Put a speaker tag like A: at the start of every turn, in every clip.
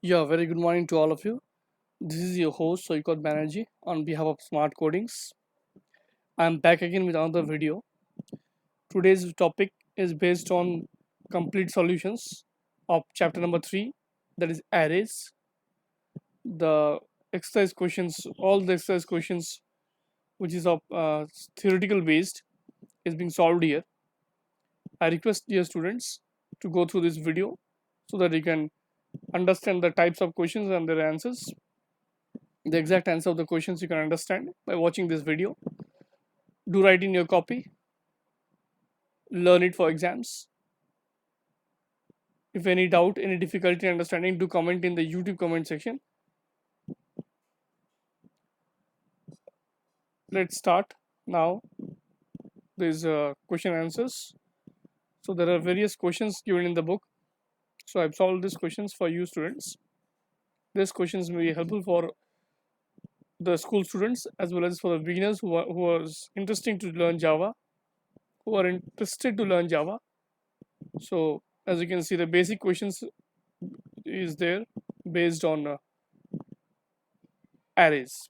A: Yeah, very good morning to all of you. This is your host Saikot on behalf of Smart Codings. I'm back again with another video. Today's topic is based on complete solutions of chapter number 3, that is arrays. The exercise questions, all the exercise questions which is of theoretical based is being solved here. I request dear students to go through this video so that you can understand the types of questions and their answers. The exact answer of the questions you can understand by watching this video. Do write in your copy, learn it for exams. If any doubt, any difficulty in understanding, do comment in the YouTube comment section. Let's start now. There's question answers. So there are various questions given in the book. So I've solved these questions for you students. These questions may be helpful for the school students as well as for the beginners who are interesting to learn Java, who are interested to learn Java. So as you can see, the basic questions is there based on arrays.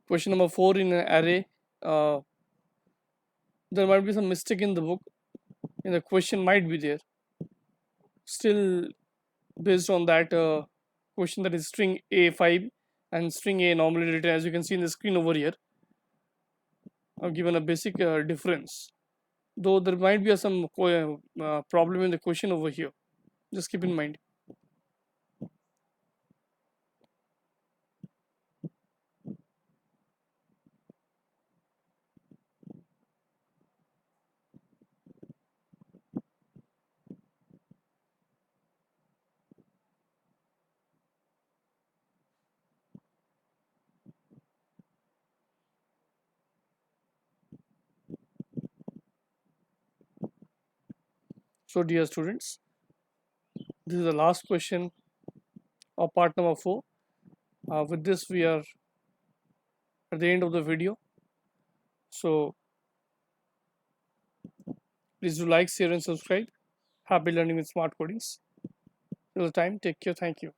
A: Question number 4 in an array. Uh, there might be some mistake in the book, and the question might be there. Still, based on that question, that is string A5 and string A normally written, as you can see in the screen over here, I've given a basic difference. Though there might be some problem in the question over here. Just keep in mind. So, dear students, this is the last question of part number 4. With this, we are at the end of the video. So, please do like, share, and subscribe. Happy learning with smart codings. Till the time, take care. Thank you.